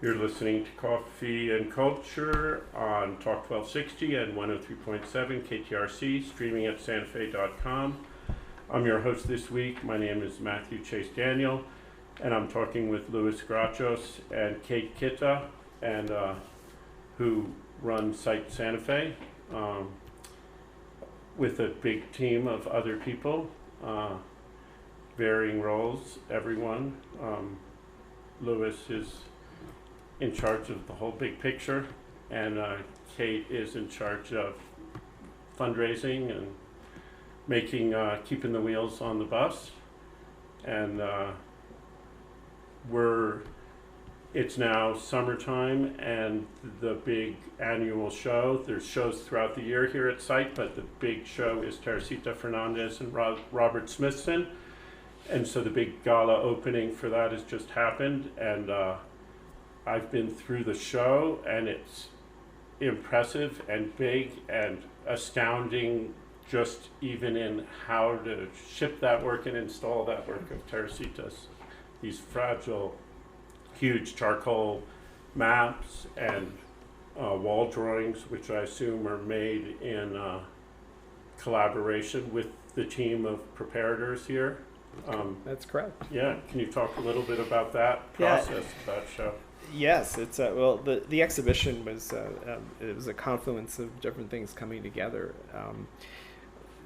You're listening to Coffee and Culture on Talk 1260 and 103.7 KTRC, streaming at santafe.com. I'm your host this week. My name is Matthew Chase Daniel, and I'm talking with Louis Grachos and Kate Kitta, and who run Site Santa Fe, with a big team of other people, varying roles, everyone. Louis is in charge of the whole big picture, and Kate is in charge of fundraising and making, keeping the wheels on the bus. And it's now summertime, and the big annual show, there's shows throughout the year here at Site, but the big show is Teresita Fernandez and Robert Smithson. And so the big gala opening for that has just happened, and I've been through the show, and it's impressive and big and astounding, just even in how to ship that work and install that work of Teresita's. These fragile, huge charcoal maps and wall drawings, which I assume are made in collaboration with the team of preparators here. That's correct. Yeah, can you talk a little bit about that process, that show? Yes, it's well, the exhibition was it was a confluence of different things coming together.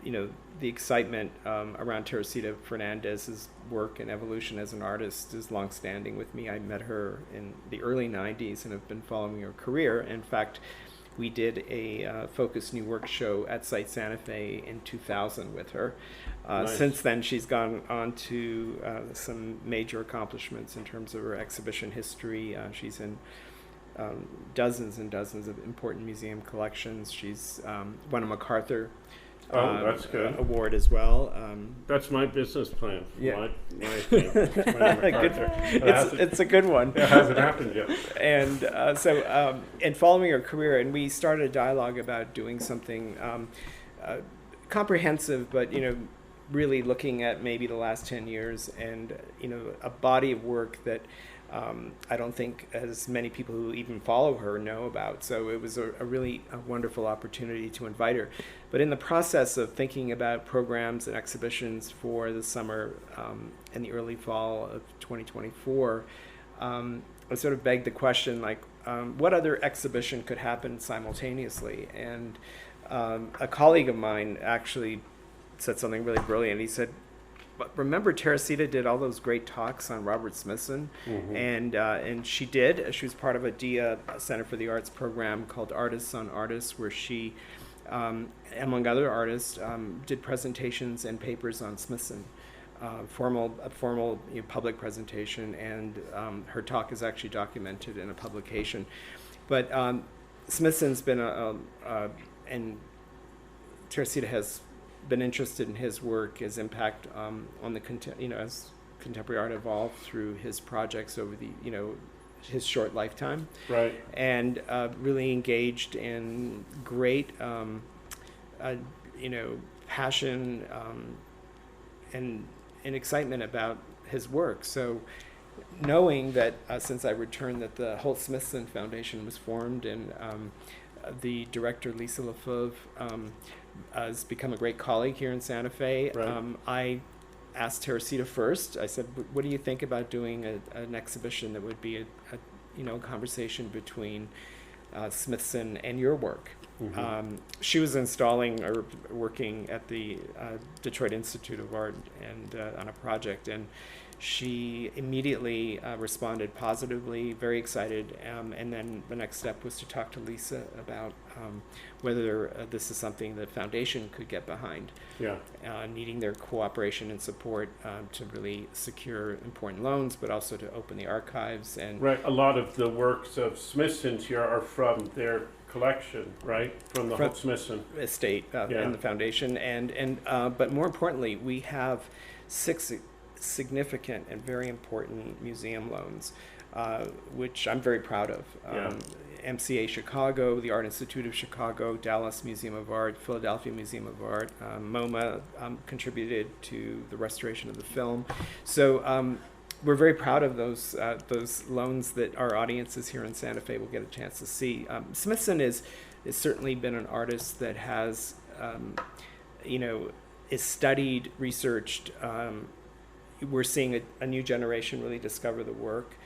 The excitement around Teresita Fernandez's work and evolution as an artist is longstanding with me. I met her in the early '90s and have been following her career. In fact, we did a Focus New Work show at Site Santa Fe in 2000 with her. Nice. Since then, she's gone on to some major accomplishments in terms of her exhibition history. She's in dozens and dozens of important museum collections. She's won a MacArthur that's good. award as well. That's my business plan. Yeah. My thing. It's a good one. It hasn't happened yet. And and following her career, and we started a dialogue about doing something comprehensive, but really looking at maybe the last 10 years and a body of work that I don't think as many people who even follow her know about. So it was a really wonderful opportunity to invite her. But in the process of thinking about programs and exhibitions for the summer and the early fall of 2024, I sort of begged the question, what other exhibition could happen simultaneously? And a colleague of mine actually said something really brilliant. He said, "But remember, Teresita did all those great talks on Robert Smithson," Mm-hmm. and she did. She was part of a DIA Center for the Arts program called Artists on Artists, where she, among other artists, did presentations and papers on Smithson, a formal public presentation, and her talk is actually documented in a publication. But Smithson's been and Teresita has been interested in his work, his impact on the as contemporary art evolved through his projects over the his short lifetime, Right. and really engaged in great passion and excitement about his work. So knowing that since I returned, that the Holt Smithson Foundation was formed, and the director Lisa Lefauve has become a great colleague here in Santa Fe. Right. I asked Teresita first. I said, "What do you think about doing an exhibition that would be a conversation between Smithson and your work?" Mm-hmm. She was installing or working at the Detroit Institute of Art and on a project, and she immediately responded positively, very excited, and then the next step was to talk to Lisa about whether this is something the foundation could get behind, Yeah. needing their cooperation and support to really secure important loans, but also to open the archives. And Right. A lot of the works of Smithson's here are from their collection, right? From the Holt Smithson estate and the foundation, and but more importantly, we have 6 significant and very important museum loans, which I'm very proud of. MCA Chicago, the Art Institute of Chicago, Dallas Museum of Art, Philadelphia Museum of Art, MoMA contributed to the restoration of the film. So we're very proud of those loans that our audiences here in Santa Fe will get a chance to see. Smithson is certainly been an artist that has, is studied, researched. We're seeing a new generation really discover the work.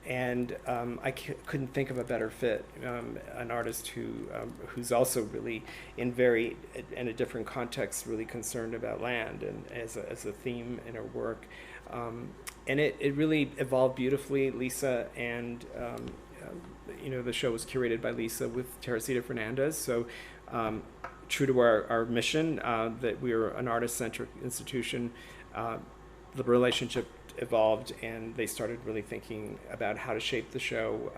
And I couldn't think of a better fit. An artist who's also really in a different context, really concerned about land and as a theme in her work. And it really evolved beautifully. Lisa and the show was curated by Lisa with Teresita Fernandez. So true to our mission that we are an artist-centric institution, the relationship evolved, and they started really thinking about how to shape the show,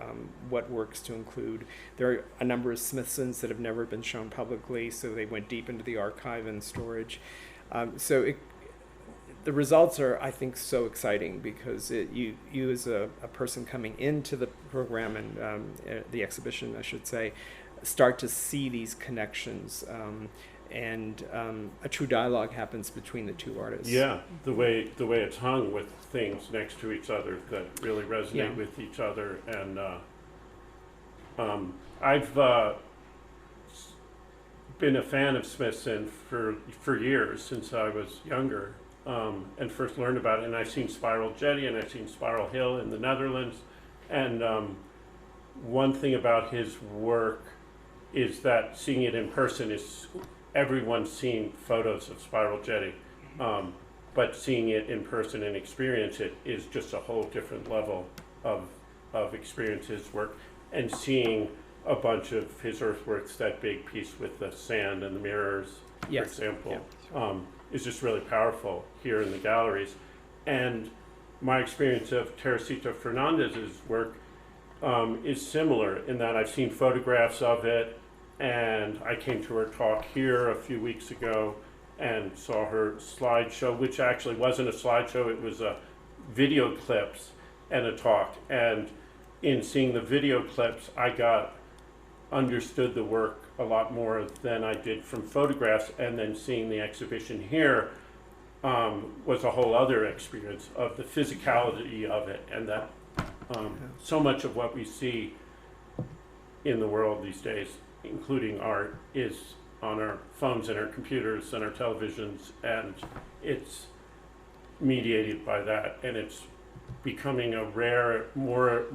what works to include. There are a number of Smithsons that have never been shown publicly, so they went deep into the archive and storage. The results are, I think, so exciting because you as a person coming into the program and the exhibition, I should say, start to see these connections. And a true dialogue happens between the two artists. Yeah, the way it's hung with things next to each other that really resonate with each other, and I've been a fan of Smithson for years since I was younger, and first learned about it. And I've seen Spiral Jetty and I've seen Spiral Hill in the Netherlands, and one thing about his work is that seeing it in person is. Everyone's seen photos of Spiral Jetty, but seeing it in person and experience it is just a whole different level of experience his work. And seeing a bunch of his earthworks, that big piece with the sand and the mirrors, for example, is just really powerful here in the galleries. And my experience of Teresita Fernandez's work is similar in that I've seen photographs of it. And I came to her talk here a few weeks ago and saw her slideshow, which actually wasn't a slideshow, it was a video clips and a talk. And in seeing the video clips, I understood the work a lot more than I did from photographs. And then seeing the exhibition here was a whole other experience of the physicality of it, and that so much of what we see in the world these days, including art, is on our phones and our computers and our televisions, and it's mediated by that, and it's becoming a rare, more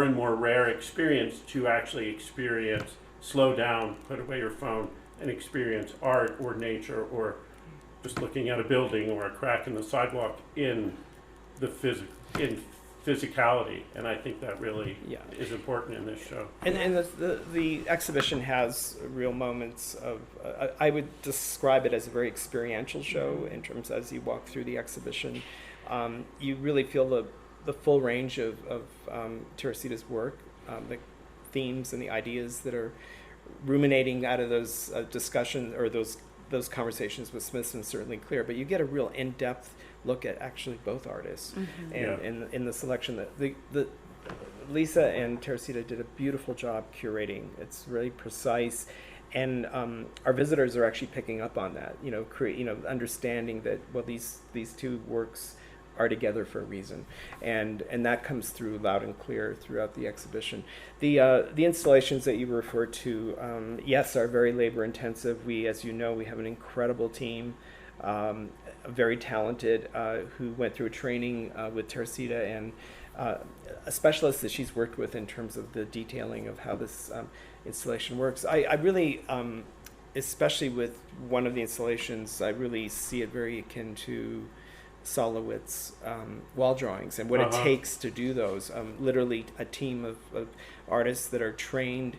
and more rare experience to actually experience, slow down, put away your phone, and experience art or nature or just looking at a building or a crack in the sidewalk in the physicality, and I think that really is important in this show. And the exhibition has real moments of, I would describe it as a very experiential show in terms as you walk through the exhibition. You really feel the full range of Teresita's work, the themes and the ideas that are ruminating out of those discussions or those conversations with Smithson, certainly clear, but you get a real in-depth look at actually both artists. And in the selection that the Lisa and Teresita did a beautiful job curating. It's really precise, and our visitors are actually picking up on that, understanding that, well, these two works are together for a reason, and that comes through loud and clear throughout the exhibition. The installations that you refer to, yes, are very labor intensive. We, as you know, we have an incredible team, very talented, who went through a training with Teresita, and a specialist that she's worked with in terms of the detailing of how this installation works. I really, especially with one of the installations, I really see it very akin to Solowit's wall drawings and what it takes to do those. Literally a team of artists that are trained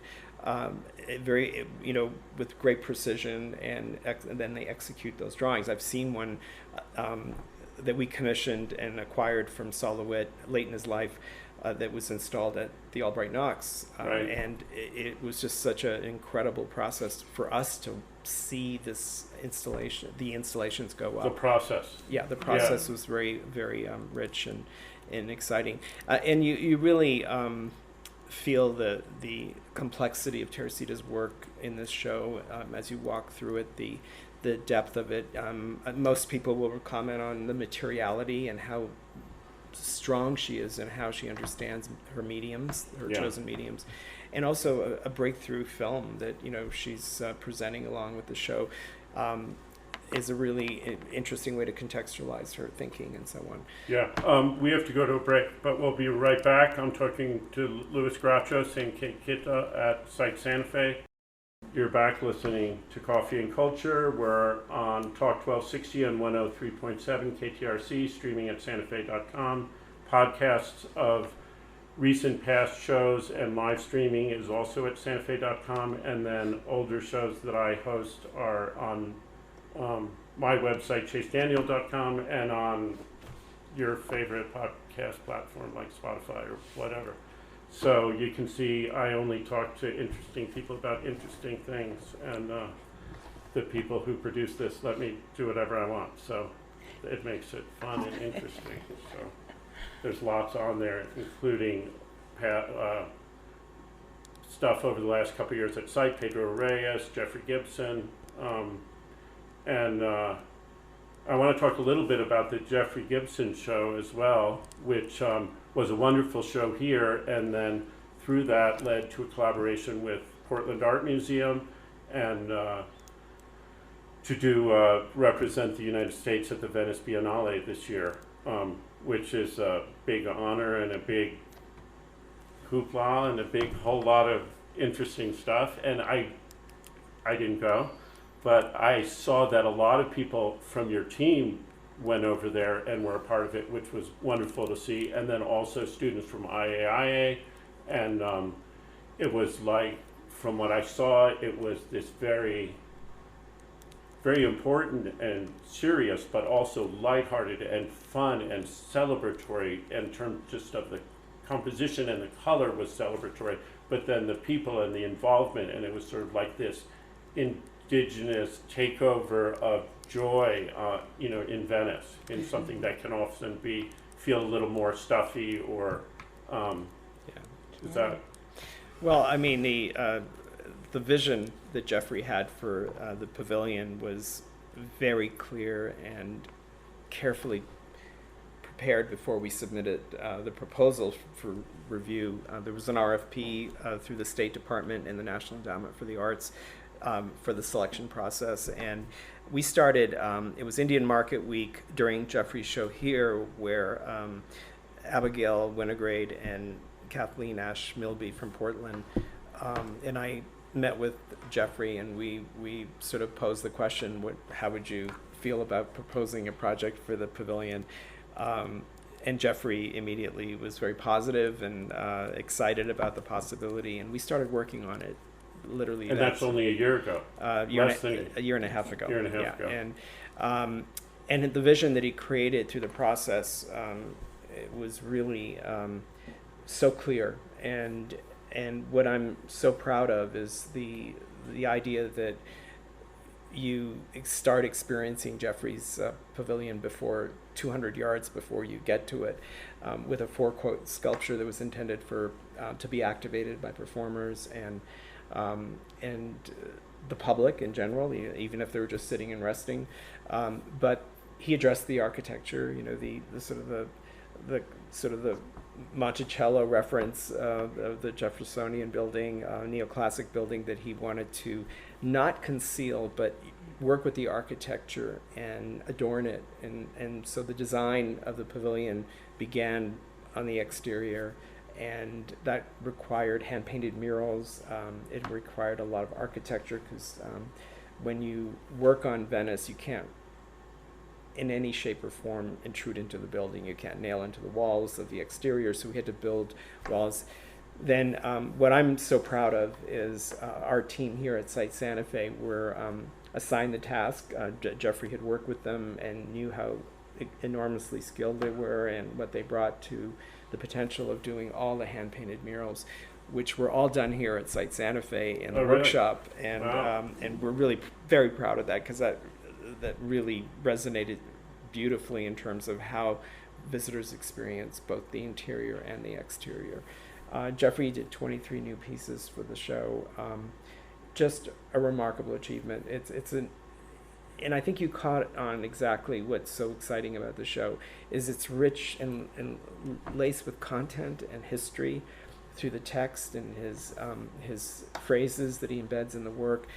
very, with great precision, and then they execute those drawings. I've seen one that we commissioned and acquired from Solowit late in his life that was installed at the Albright Knox, and it was just such an incredible process for us to see this installation, the installations go up. The process. Yeah, the process was very, very rich and exciting, and you really feel the complexity of Teresita's work in this show as you walk through it, the depth of it. Most people will comment on the materiality and how strong she is in how she understands her mediums, her Yeah. chosen mediums, and also a breakthrough film that she's presenting along with the show. Is a really interesting way to contextualize her thinking and so on. Yeah, we have to go to a break, but we'll be right back. I'm talking to Louis Grachos and Kate Kitta at Site Santa Fe. You're back listening to Coffee and Culture. We're on Talk 1260 and 103.7 KTRC, streaming at santafe.com. Podcasts of recent past shows and live streaming is also at santafe.com, and then older shows that I host are on my website, chasedaniel.com, and on your favorite podcast platform like Spotify or whatever. So you can see I only talk to interesting people about interesting things, and the people who produce this let me do whatever I want. So it makes it fun and interesting. So there's lots on there, including stuff over the last couple of years at Site, Pedro Reyes, Jeffrey Gibson, and I want to talk a little bit about the Jeffrey Gibson show as well, which was a wonderful show here, and then through that led to a collaboration with Portland Art Museum and to represent the United States at the Venice Biennale this year, which is a big honor and a big hoopla and a big whole lot of interesting stuff. And I didn't go, but I saw that a lot of people from your team went over there and were a part of it, which was wonderful to see. And then also students from IAIA, and it was like, from what I saw, it was this very, very important and serious, but also lighthearted and fun and celebratory in terms just of the composition, and the color was celebratory, but then the people and the involvement, and it was sort of like this indigenous takeover of joy, in Venice, in something that can often feel a little more stuffy or, is that? Well, I mean, the vision that Jeffrey had for the pavilion was very clear and carefully prepared before we submitted the proposal for review. There was an RFP through the State Department and the National Endowment for the Arts for the selection process, and we started, it was Indian Market Week during Jeffrey's show here, where Abigail Winograde and Kathleen Ash Milby from Portland and I met with Jeffrey, and we sort of posed the question, how would you feel about proposing a project for the pavilion? And Jeffrey immediately was very positive and excited about the possibility, and we started working on it literally. And that's only a year ago. A year and a half ago. Year and a half ago. And the vision that he created through the process, it was really so clear. And what I'm so proud of is the idea that you start experiencing Jeffrey's pavilion before 200 yards before you get to it, with a four-quote sculpture that was intended to be activated by performers and the public in general, even if they were just sitting and resting. But he addressed the architecture, the sort of the Monticello reference of the Jeffersonian building, neoclassic building that he wanted to not conceal, but work with the architecture and adorn it. And so the design of the pavilion began on the exterior, and that required hand-painted murals. It required a lot of architecture, because when you work on Venice, you can't in any shape or form intrude into the building. You can't nail into the walls of the exterior, so we had to build walls. Then what I'm so proud of is our team here at Site Santa Fe were assigned the task. Jeffrey had worked with them and knew how enormously skilled they were and what they brought to the potential of doing all the hand-painted murals, which were all done here at Site Santa Fe in the workshop. And Wow. And we're really very proud of that, because that really resonated beautifully in terms of how visitors experience both the interior and the exterior. Jeffrey did 23 new pieces for the show. Just a remarkable achievement. and I think you caught on exactly what's so exciting about the show is it's rich and laced with content and history through the text and his phrases that he embeds in the work,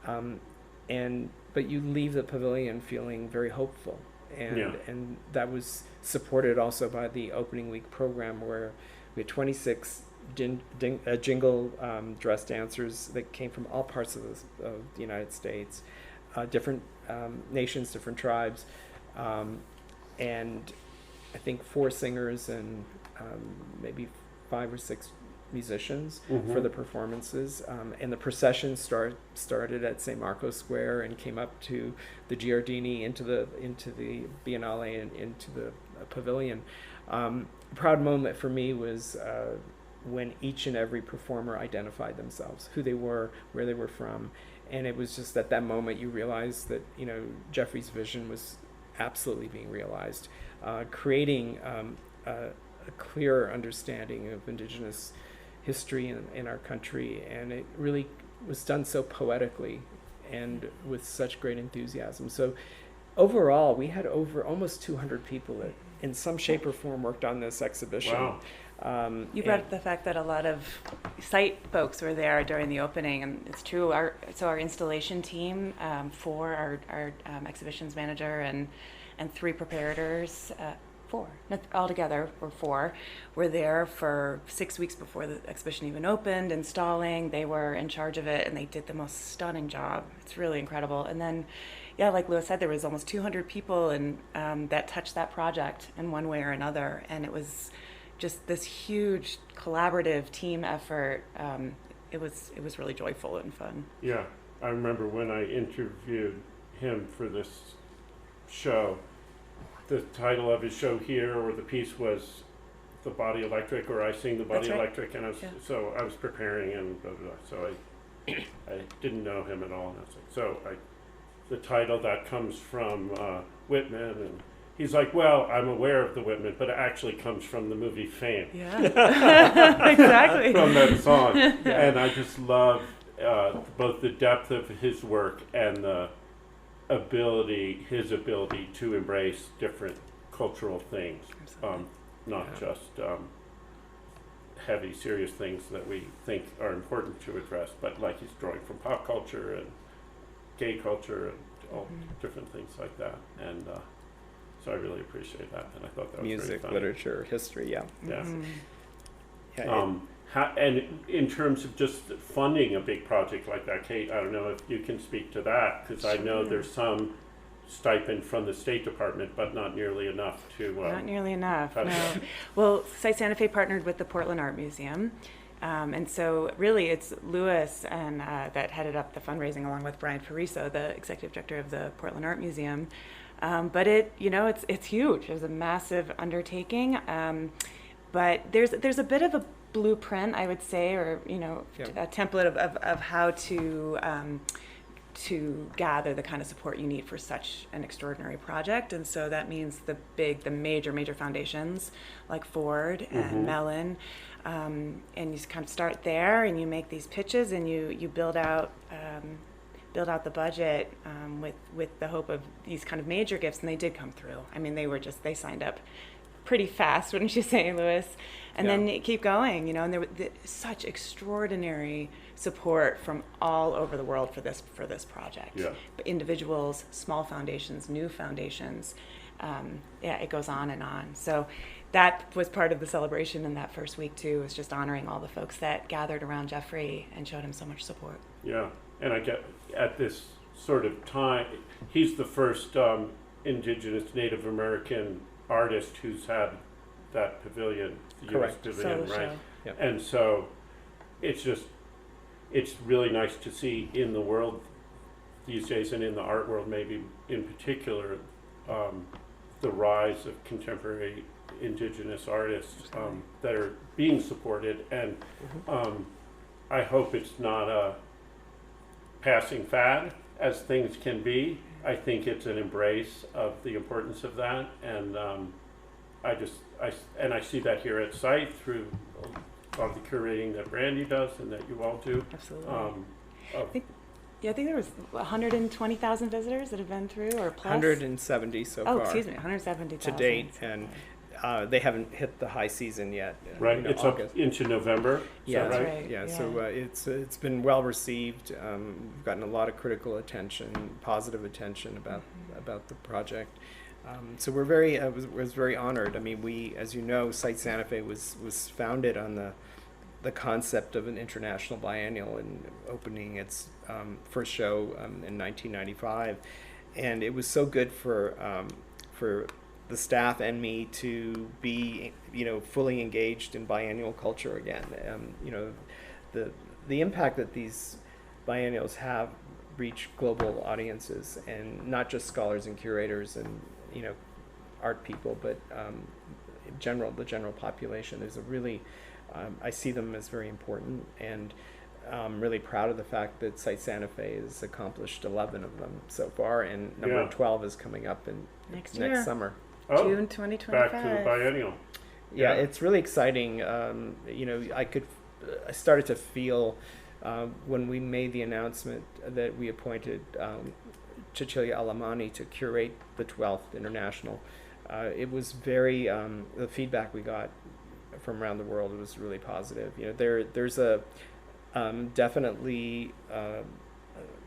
but you leave the pavilion feeling very hopeful, and that was supported also by the opening week program where we had 26 jingle dress dancers that came from all parts of the United States, different nations, different tribes, and I think 4 singers and maybe 5 or 6 musicians for the performances, and the procession started at St. Marco's Square and came up to the Giardini into the Biennale and into the pavilion. A proud moment for me was when each and every performer identified themselves, who they were, where they were from, and it was just at that moment you realized that Jeffrey's vision was absolutely being realized, creating a clear understanding of Indigenous history in our country, and it really was done so poetically and with such great enthusiasm. So overall, we had over almost 200 people that in some shape or form worked on this exhibition. Wow. You brought up the fact that a lot of site folks were there during the opening, and it's true. Our installation team, 4, our exhibitions manager and 3 preparators, 4 altogether, or 4, were there for 6 weeks before the exhibition even opened, installing. They were in charge of it, and they did the most stunning job. It's really incredible. And then, like Louis said, there was almost 200 people that touched that project in one way or another, and it was just this huge collaborative team effort. It was really joyful and fun. Yeah, I remember when I interviewed him for this show, the title of his show here, or the piece, was The Body Electric, or I Sing the Body Electric, and I was preparing, and blah, blah, blah, so I didn't know him at all, and I was like, the title that comes from Whitman, and he's like, well, I'm aware of the Whitman, but it actually comes from the movie Fame. Yeah, exactly. From that song. And I just love both the depth of his work and his ability to embrace different cultural things, not just heavy, serious things that we think are important to address, but like he's drawing from pop culture and gay culture and all different things like that. And so I really appreciate that, and I thought that was music, very literature, history, yeah. And in terms of just funding a big project like that, Kate, I don't know if you can speak to that, because I know there's some stipend from the State Department, but not nearly enough to... not nearly enough, no. Well, Site Santa Fe partnered with the Portland Art Museum, and so really it's Louis and that headed up the fundraising along with Brian Pariso, the executive director of the Portland Art Museum. But it's huge. It was a massive undertaking. But there's a bit of a blueprint, I would say, or a template of how to gather the kind of support you need for such an extraordinary project. And so that means the major foundations like Ford and Mellon, and you kind of start there and you make these pitches and you build out the budget with the hope of these kind of major gifts, and they did come through. I mean, they signed up pretty fast, wouldn't you say, Louis? And then you keep going, and there was such extraordinary support from all over the world for this project. Yeah. Individuals, small foundations, new foundations. It goes on and on. So that was part of the celebration in that first week too, was just honoring all the folks that gathered around Jeffrey and showed him so much support. Yeah, and I get at this sort of time, he's the first Indigenous Native American artist who's had that pavilion, the U.S. Pavilion, so right? Yep. And so it's really nice to see in the world these days, and in the art world maybe in particular, the rise of contemporary Indigenous artists that are being supported, and I hope it's not a passing fad, as things can be. I think it's an embrace of the importance of that, and I see that here at site through a lot of the curating that Brandy does and that you all do. Absolutely. Yeah, I think there was 120,000 visitors that have been through, or plus. 170 so far. Oh, excuse me, 170,000 to date, and they haven't hit the high season yet. Right, it's August. up into November. Yeah, is that right? Yeah, Yeah. so it's been well received. We've gotten a lot of critical attention, positive attention about the project. So we're very was very honored. I mean, we, as you know, Site Santa Fe was founded on the concept of an international biennial and opening its first show in 1995, and it was so good for the staff and me to be, fully engaged in biennial culture again. The impact that these biennials have reach global audiences, and not just scholars and curators and art people, but the general population is a really I see them as very important, and I'm really proud of the fact that Site Santa Fe has accomplished 11 of them so far, and number 12 is coming up in Next summer. Oh, June 2025. back to the biennial. Yeah, Yeah. it's really exciting. I started to feel when we made the announcement that we appointed Cecilia Alamani to curate the 12th International. It was very, the feedback we got from around the world was really positive. There's a definitely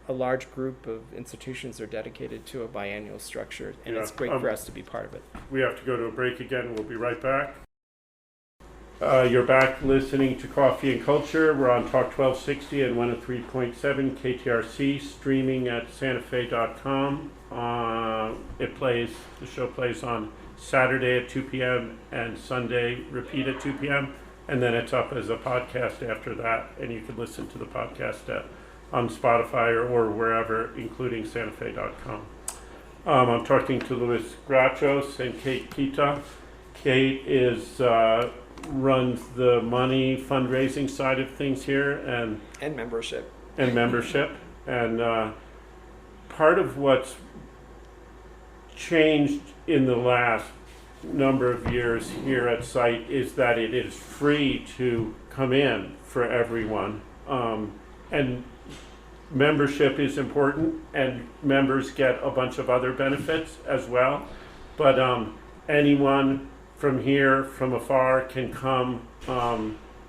a large group of institutions are dedicated to a biennial structure, and it's great for us to be part of it. We have to go to a break again. We'll be right back. You're back listening to Coffee and Culture. We're on Talk 1260 and 103.7 KTRC, streaming at santafe.com. The show plays on Saturday at 2 p.m. and Sunday repeat at 2 p.m. And then it's up as a podcast after that, and you can listen to the podcast on Spotify or wherever, including santafe.com. I'm talking to Luis Grachos and Kate Kita. Kate runs the money fundraising side of things here, and membership. And part of what's changed in the last number of years here at Site is that it is free to come in for everyone, and membership is important, and members get a bunch of other benefits as well, but anyone from here, from afar, can come.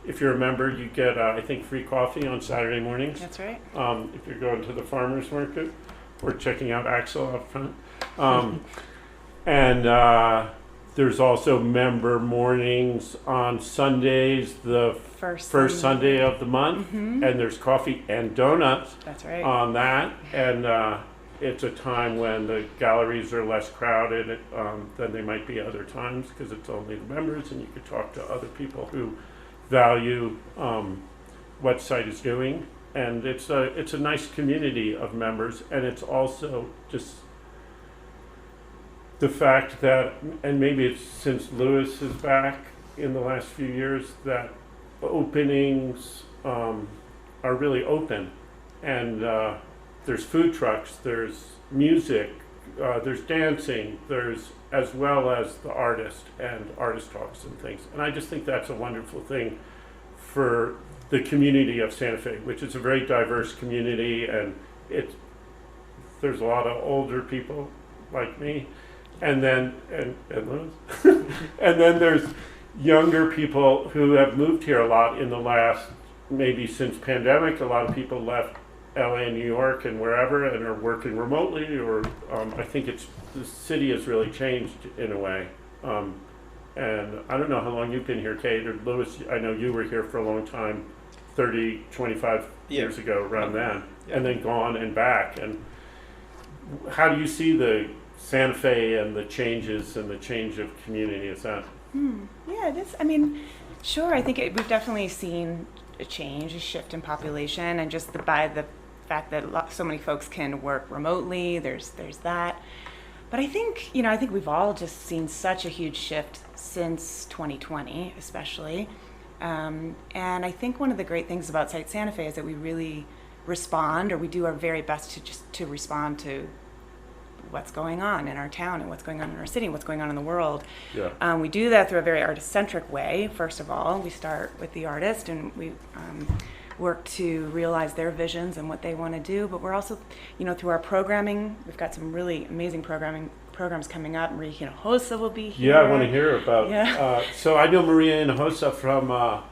If you're a member, you get, I think, free coffee on Saturday mornings. That's right. If you're going to the farmer's market or checking out Axel out front. And there's also member mornings on Sundays, the first Sunday of the month. Mm-hmm. And there's coffee and donuts. That's right. On that. And it's a time when the galleries are less crowded than they might be other times, because it's only the members, and you could talk to other people who value what Site is doing. And it's a nice community of members, and it's also just the fact that, and maybe it's since Lewis is back in the last few years, that openings are really open, and there's food trucks, there's music, there's dancing, there's, as well as the artist and artist talks and things. And I just think that's a wonderful thing for the community of Santa Fe, which is a very diverse community, and there's a lot of older people like me, and then and then there's younger people who have moved here a lot in the last, maybe since pandemic. A lot of people left LA and New York and wherever, and are working remotely, or I think the city has really changed in a way. And I don't know how long you've been here, Kate, or Louis. I know you were here for a long time, 30, 25 years ago, around then, and then gone and back. And how do you see the Santa Fe and the changes and the change of community? Is that? Yeah, it is. I mean, sure. I think we've definitely seen a change, a shift in population, and just by the fact that so many folks can work remotely. There's that. But I think we've all just seen such a huge shift since 2020, especially. And I think one of the great things about Site Santa Fe is that we really respond, or we do our very best to respond to what's going on in our town and what's going on in our city and what's going on in the world. Yeah. We do that through a very artist-centric way. First of all, we start with the artist, and we work to realize their visions and what they want to do. But we're also, through our programming, we've got some really amazing programs coming up. Maria Hinojosa will be here. Yeah, I want to hear about. Yeah. So I know Maria Hinojosa from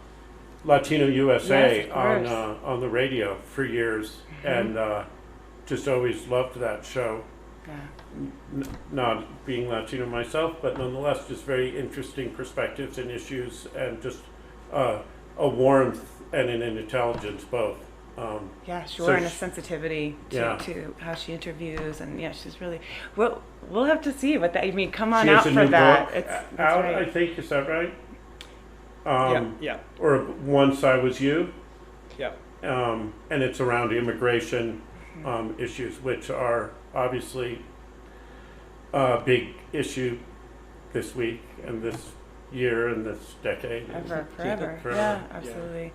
Latino USA Yes, of on the radio for years, and just always loved that show. Yeah. Not being Latino myself, but nonetheless, just very interesting perspectives and issues, and just a warmth and an intelligence both. Yeah, sure, so and a sensitivity yeah. to how she interviews, and she's really. We'll have to see what that. I mean, come on She out has a for new that. book It's out, right. I think. Is that right? Yeah. Or Once I Was You. Yeah. And it's around immigration issues, which are obviously a big issue this week and this year and this decade. Forever. Forever. Yeah, absolutely.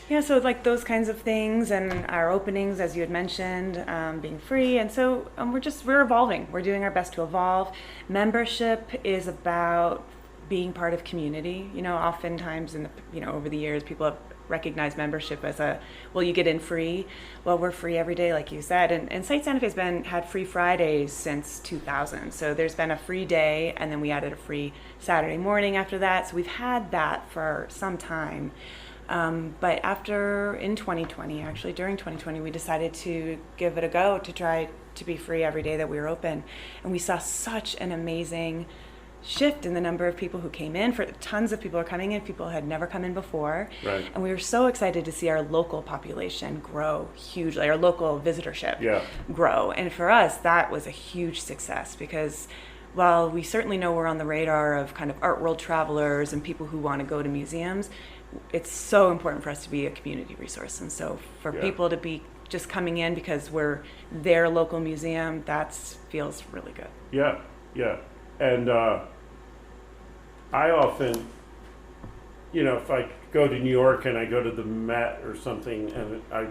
Yeah. So like those kinds of things, and our openings, as you had mentioned, being free, and so we're evolving. We're doing our best to evolve. Membership is about being part of community. Oftentimes over the years, people have recognized membership as you get in free. Well, we're free every day, like you said, and Site Santa Fe's had free Fridays since 2000. So there's been a free day, and then we added a free Saturday morning after that. So we've had that for some time. But in 2020, actually during 2020, we decided to give it a go to try to be free every day that we were open. And we saw such an amazing shift in the number of people who came in. Tons of people are coming in, people had never come in before. Right. And we were so excited to see our local population grow hugely, our local visitorship grow. And for us, that was a huge success, because while we certainly know we're on the radar of kind of art world travelers and people who want to go to museums, it's so important for us to be a community resource. And so for people to be just coming in because we're their local museum, that feels really good. Yeah, yeah. And I often, if I go to New York and I go to the Met or something, and I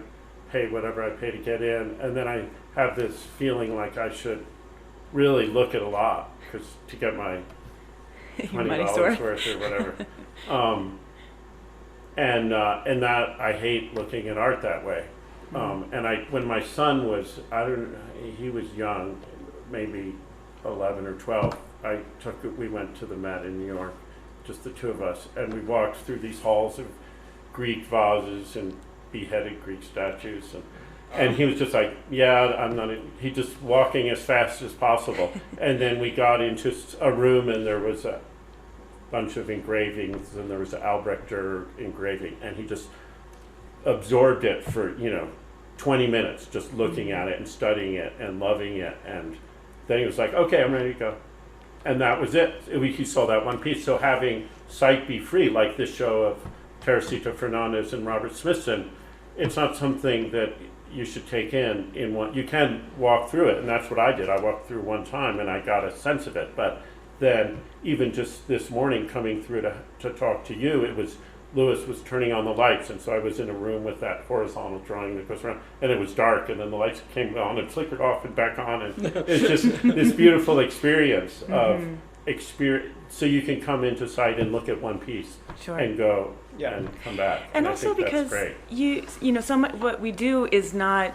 pay whatever I pay to get in, and then I have this feeling like I should really look at a lot to get my $20 worth or whatever. And that I hate looking at art that way. And when my son was, he was young, maybe 11 or 12. We went to the Met in New York, just the two of us, and we walked through these halls of Greek vases and beheaded Greek statues, and he was just like, he just walking as fast as possible. And then we got into a room, and there was a bunch of engravings, and there was an Albrecht Dürer engraving, and he just absorbed it for 20 minutes, just looking at it and studying it and loving it. And then he was like, okay, I'm ready to go. And that was it. He saw that one piece. So having sight be free, like this show of Teresita Fernandez and Robert Smithson, it's not something that you should take in one. You can walk through it, and that's what I did. I walked through one time, and I got a sense of it. But then, even just this morning coming through to talk to you, Lewis was turning on the lights, and so I was in a room with that horizontal drawing that goes around, and it was dark, and then the lights came on and flickered off and back on, and it's just this beautiful experience of experience. So you can come into sight and look at one piece and go and come back. And I also think because that's so much what we do is not,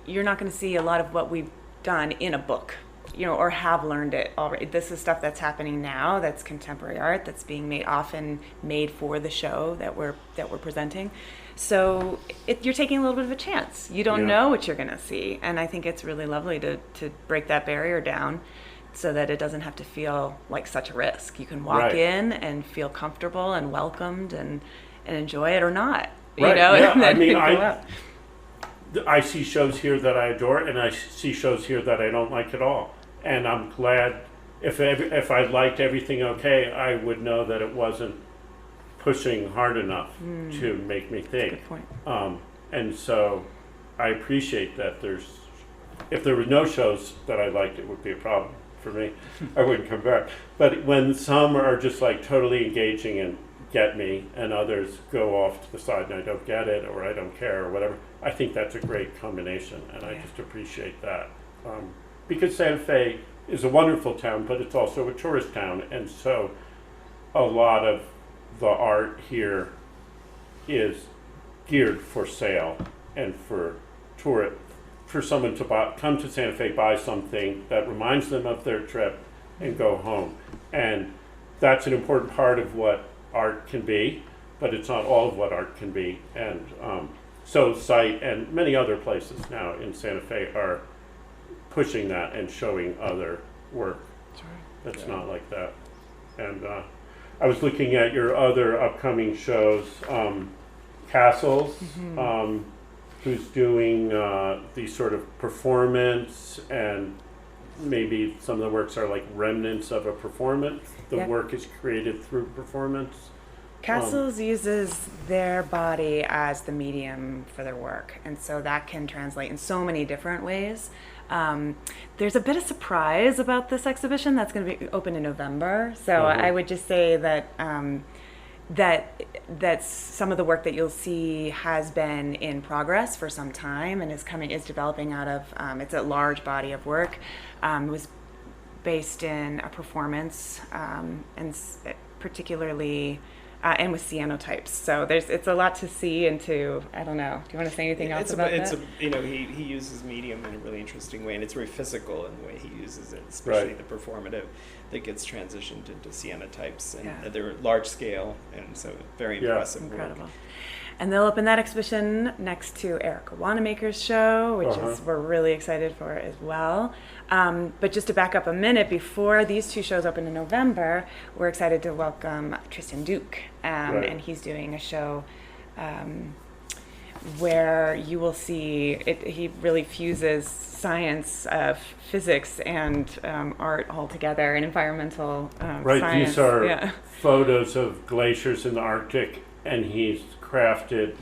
you're not going to see a lot of what we've done in a book. Or have learned it already. This is stuff that's happening now. That's contemporary art that's being often made for the show that we're presenting. So you're taking a little bit of a chance. You don't know what you're going to see, and I think it's really lovely to break that barrier down, so that it doesn't have to feel like such a risk. You can walk in and feel comfortable and welcomed and enjoy it or not. Right. And then go out. I see shows here that I adore, and I see shows here that I don't like at all. And I'm glad if I liked everything okay, I would know that it wasn't pushing hard enough to make me think. Good point. And so I appreciate that if there were no shows that I liked, it would be a problem for me. I wouldn't come back. But when some are just like totally engaging and get me, and others go off to the side and I don't get it, or I don't care, or whatever, I think that's a great combination, and I just appreciate that. Because Santa Fe is a wonderful town, but it's also a tourist town, and so a lot of the art here geared for sale and for for someone to come to Santa Fe, buy something that reminds them of their trip, and go home. And that's an important part of what art can be, but it's not all of what art can be. And so Site and many other places now in Santa Fe are pushing that and showing other work that's not like that. And I was looking at your other upcoming shows, Castles, who's doing these sort of performance, and maybe some of the works are like remnants of a performance. The work is created through performance. Castles uses their body as the medium for their work, and so that can translate in so many different ways. There's a bit of surprise about this exhibition that's going to be open in November, so I would just say that that some of the work that you'll see has been in progress for some time and is developing out of it's a large body of work. It was based in a performance and particularly and with cyanotypes. So it's a lot to see into. I don't know. Do you want to say anything else about that? He uses medium in a really interesting way, and it's very physical in the way he uses it, especially the performative that gets transitioned into cyanotypes, and they're large scale, and so very impressive. Incredible. Work. And they'll open that exhibition next to Erica Wanamaker's show, which we're really excited for as well. But just to back up a minute, before these two shows open in November, we're excited to welcome Tristan Duke, and he's doing a show where you will see he really fuses science, physics, and art all together, and environmental science. These are photos of glaciers in the Arctic, and he's crafted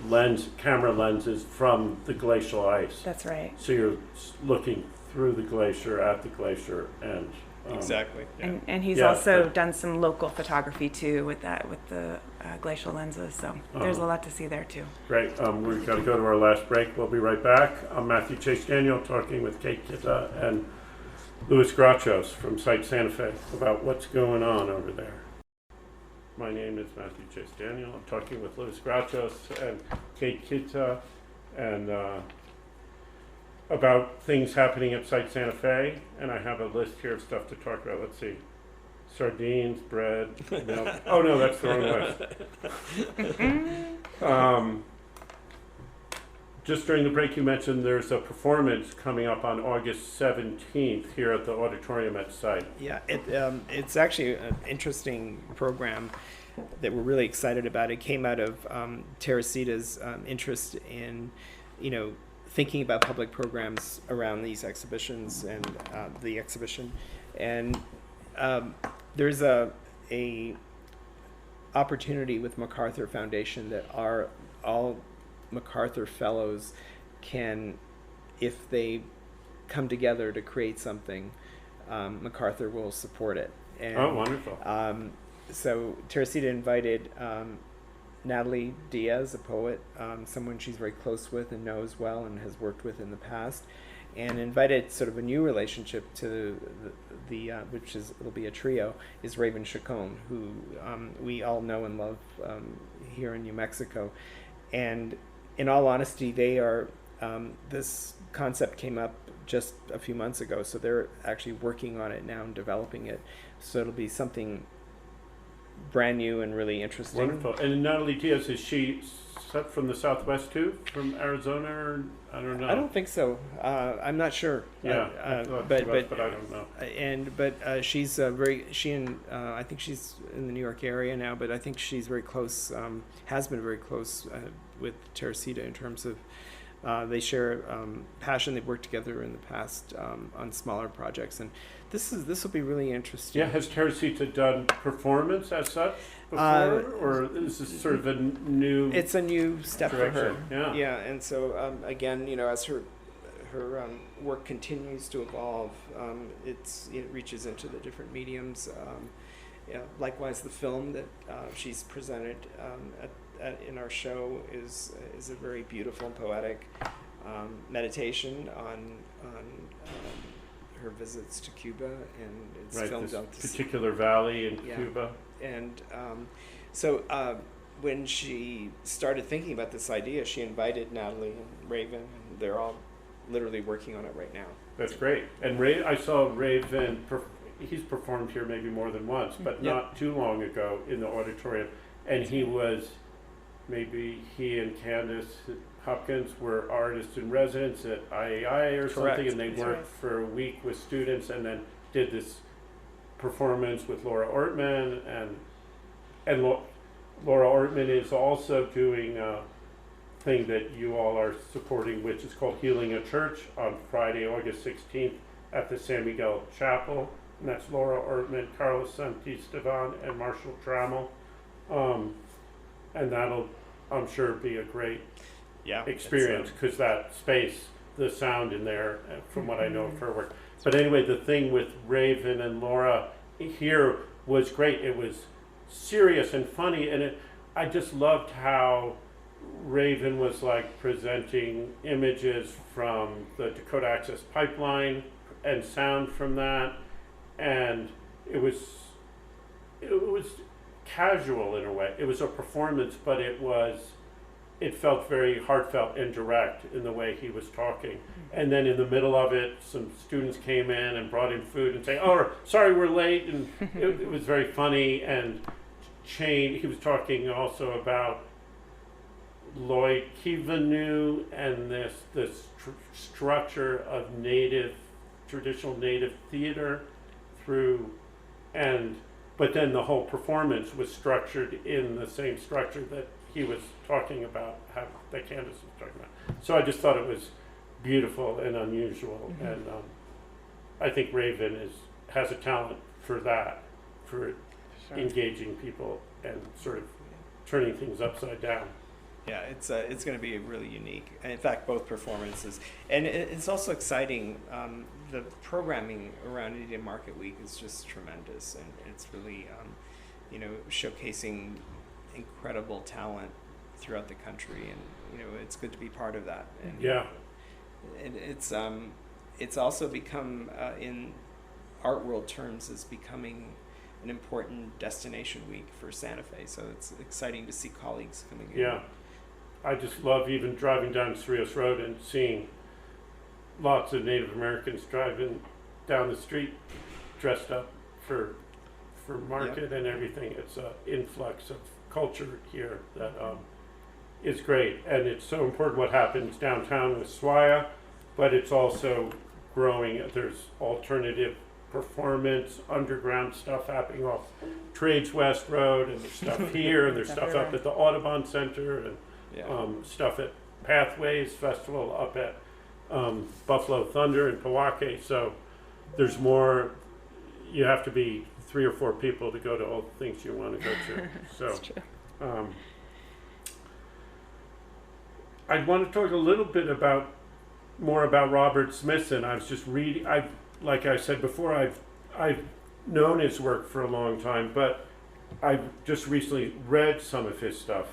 camera lenses from the glacial ice. That's right. So you're looking through the glacier, at the glacier, and exactly. Yeah. And he's also done some local photography too with the glacial lenses. So there's a lot to see there too. Great. We've got to go to our last break. We'll be right back. I'm Matthew Chase Daniel, talking with Kate Kitta and Louis Grachos from Site Santa Fe about what's going on over there. My name is Matthew Chase Daniel. I'm talking with Louis Grachos and Kate Kitta and about things happening at Site Santa Fe. And I have a list here of stuff to talk about. Let's see. Sardines, bread, milk. Oh no, that's the wrong list. Just during the break you mentioned there's a performance coming up on August 17th here at the auditorium at Site. Yeah, it's actually an interesting program that we're really excited about. It came out of Teresita's interest in, thinking about public programs around these exhibitions and the exhibition. And there's a opportunity with MacArthur Foundation that all MacArthur Fellows can, if they come together to create something, MacArthur will support it. And, wonderful. So Teresita invited Natalie Diaz, a poet, someone she's very close with and knows well and has worked with in the past, and invited sort of a new relationship to it'll be a trio, is Raven Chacon, who we all know and love here in New Mexico. And in all honesty, they are, this concept came up just a few months ago, so they're actually working on it now and developing it. So it'll be something brand new and really interesting. Wonderful. And Natalie Diaz, is she from the Southwest too? From Arizona? Or, I don't know. I don't think so. I'm not sure. Yeah, but I don't know. But she's I think she's in the New York area now, but I think she's very close, has been very close with Teresita in terms of they share passion. They've worked together in the past on smaller projects, and this will be really interesting. Yeah, has Teresita done performance as such before, or is this sort of a new? It's a new step direction for her. Yeah, and so again, as her work continues to evolve, it reaches into the different mediums. Likewise, the film that she's presented in our show is a very beautiful and poetic meditation on her visits to Cuba, and it's filmed this out particular valley in Cuba. And so when she started thinking about this idea, she invited Natalie and Raven, and they're all literally working on it right now. That's great. And I saw Raven, he's performed here maybe more than once, but not too long ago in the auditorium. And he and Candace Hopkins were artists in residence at IAI or something, and they worked for a week with students and then did this performance with Laura Ortman. And Laura Ortman is also doing a thing that you all are supporting, which is called Healing a Church, on Friday, August 16th at the San Miguel Chapel. And that's Laura Ortman, Carlos Santisteban, and Marshall Trammell. And that'll, I'm sure, be a great experience, because that space, the sound in there, from what I know of her work. But anyway, the thing with Raven and Laura here was great. It was serious and funny, and I just loved how Raven was like presenting images from the Dakota Access Pipeline and sound from that, and it was casual in a way. It was a performance, but it felt very heartfelt and direct in the way he was talking. And then in the middle of it, some students came in and brought in food and saying, "Oh, sorry, we're late," and it was very funny. And he was talking also about Lloyd Kivanu and this structure of traditional native theater but then the whole performance was structured in the same structure that he was talking about, that Candace was talking about. So I just thought it was beautiful and unusual, and I think Raven has a talent for that, for engaging people and sort of turning things upside down. Yeah, it's going to be really unique. And in fact, both performances. And it's also exciting. The programming around Indian Market Week is just tremendous. And it's really, showcasing incredible talent throughout the country. And, it's good to be part of that. And it's also become, in art world terms, is becoming an important destination week for Santa Fe. So it's exciting to see colleagues coming in. Yeah. I just love even driving down Cerrillos Road and seeing lots of Native Americans driving down the street dressed up for market and everything. It's an influx of culture here that is great. And it's so important what happens downtown with SWAIA, but it's also growing. There's alternative performance, underground stuff happening off Trades West Road, and there's stuff here, and there's stuff up at the Audubon Center, and stuff at Pathways Festival up at Buffalo Thunder in Powake. So there's more. You have to be 3 or 4 people to go to all the things you want to go to. So That's true. I want to talk a little bit more about Robert Smithson. I was just reading. Like I said before, I've known his work for a long time, but I've just recently read some of his stuff.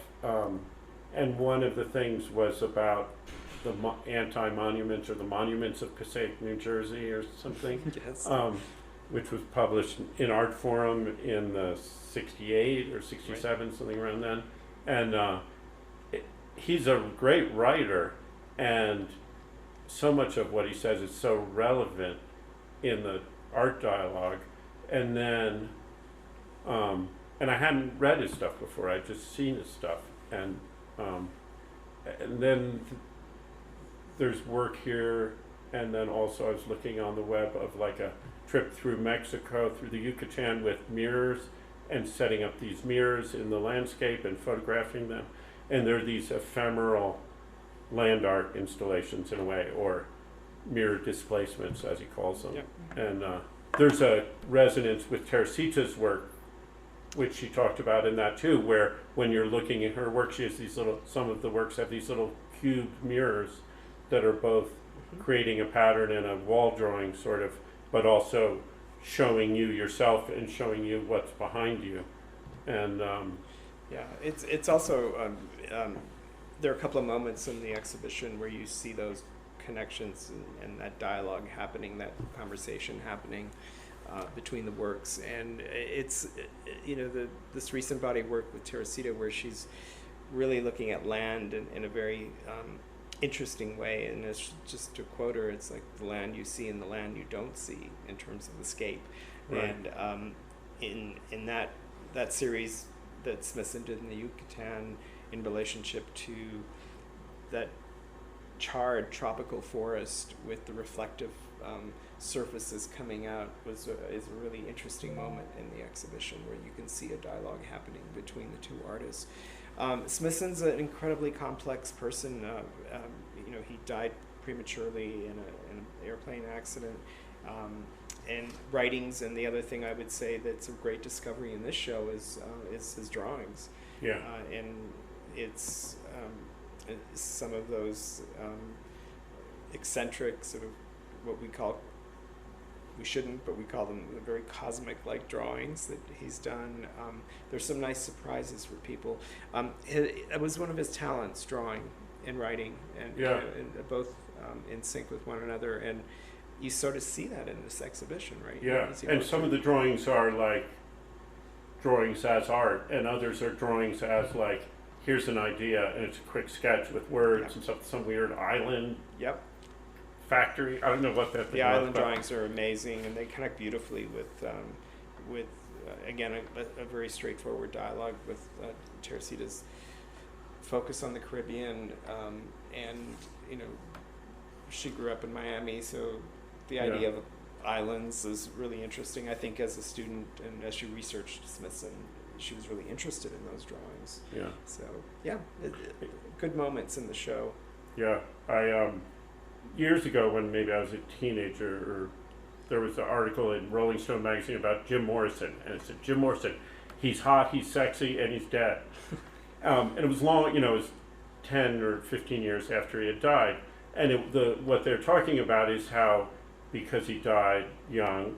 And one of the things was about the anti-monuments, or the monuments of Passaic, New Jersey, or something, which was published in Art Forum in the 68 or 67, something around then. And he's a great writer, and so much of what he says is so relevant in the art dialogue. And then, and I hadn't read his stuff before, I'd just seen his stuff. And then there's work here, and then also I was looking on the web of like a trip through Mexico, through the Yucatan, with mirrors, and setting up these mirrors in the landscape and photographing them. And there are these ephemeral land art installations in a way, or mirror displacements, as he calls them. And there's a resonance with Teresita's work, which she talked about in that too, where when you're looking at her work, she has these some of the works have these little cubed mirrors that are both creating a pattern and a wall drawing sort of, but also showing you yourself and showing you what's behind you. And it's also there are a couple of moments in the exhibition where you see those connections and that dialogue happening, that conversation happening. between the works. And it's, this recent body of work with Teresita, where she's really looking at land in a very interesting way. And it's just to quote her, it's like the land you see and the land you don't see in terms of the scape. Right. And in that series that Smithson did in the Yucatan in relationship to that charred tropical forest with the reflective surfaces coming out is a really interesting moment in the exhibition, where you can see a dialogue happening between the two artists. Smithson's an incredibly complex person. He died prematurely in an airplane accident. And writings, and the other thing I would say that's a great discovery in this show is his drawings. Yeah. And it's some of those eccentric sort of what we call, we shouldn't, but we call them the very cosmic-like drawings that he's done. There's some nice surprises for people. It was one of his talents, drawing and writing, and, yeah. and both in sync with one another. And you sort of see that in this exhibition, right? Yeah, and some of the drawings are like drawings as art, and others are drawings as like, here's an idea, and it's a quick sketch with words and stuff. Some weird island. Yep. Factory. I don't know what that. The island drawings are amazing, and they connect beautifully with again a very straightforward dialogue with Teresita's focus on the Caribbean, and she grew up in Miami, so the idea of islands is really interesting. I think as a student and as she researched Smithson, she was really interested in those drawings. Yeah. So good moments in the show. Yeah, I years ago, when maybe I was a teenager, or there was an article in Rolling Stone magazine about Jim Morrison, and it said, Jim Morrison, he's hot, he's sexy, and he's dead. And it was long, it was 10 or 15 years after he had died. And what they're talking about is how, because he died young,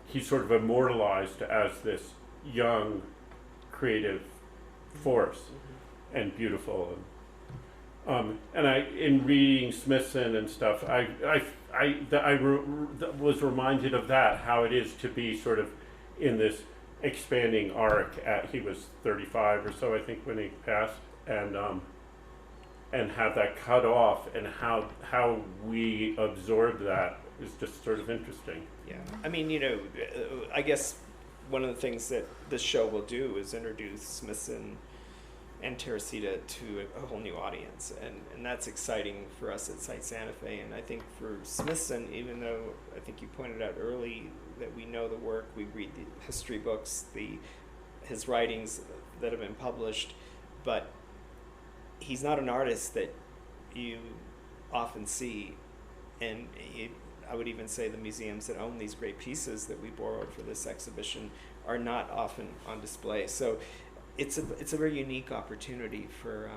he's sort of immortalized as this young, creative force, and beautiful. And in reading Smithson and stuff, I was reminded of that, how it is to be sort of in this expanding arc. He was 35 or so, I think, when he passed, and have that cut off, and how we absorb that is just sort of interesting. Yeah, I mean, I guess one of the things that this show will do is introduce Smithson and Teresita to a whole new audience, and that's exciting for us at Site Santa Fe. And I think for Smithson, even though I think you pointed out early that we know the work, we read the history books, his writings that have been published, but he's not an artist that you often see, and I would even say the museums that own these great pieces that we borrowed for this exhibition are not often on display. So it's a very unique opportunity for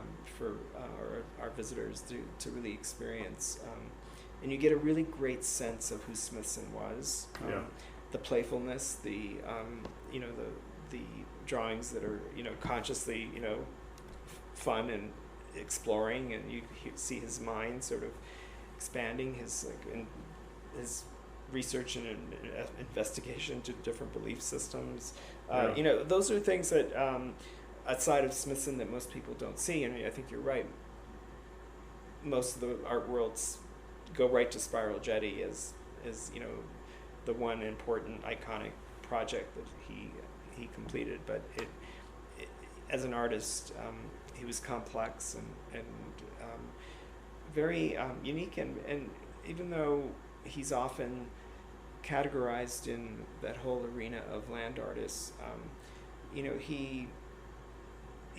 our visitors to really experience, and you get a really great sense of who Smithson was. The playfulness, the drawings that are consciously fun and exploring, and you see his mind sort of expanding, his research and investigation to different belief systems. Those are things that outside of Smithson that most people don't see. I mean, I think you're right. Most of the art worlds go right to Spiral Jetty as the one important iconic project that he completed. But as an artist, he was complex and very unique, and even though he's often categorized in that whole arena of land artists, he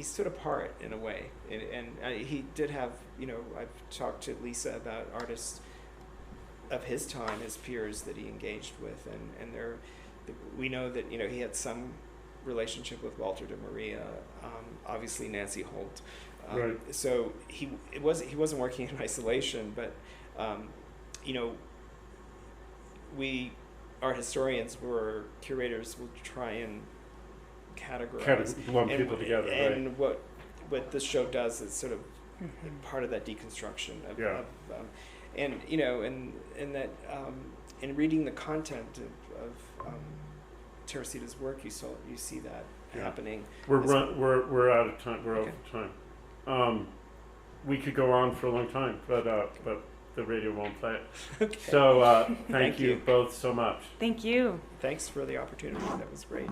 stood apart in a way, and he did have, I've talked to Lisa about artists of his time, his peers that he engaged with, and we know that he had some relationship with Walter de Maria, obviously Nancy Holt. Right. So he wasn't working in isolation, but we art historians or curators will try and categorize, lump people together. And what this show does is sort of part of that deconstruction of and that in reading the content of Teresita's work, you see that happening. We're out of time. We're Okay. over time. We could go on for a long time, but the radio won't play it. Okay. So thank Thank you you. both so much. Thank you. Thanks for the opportunity. That was great.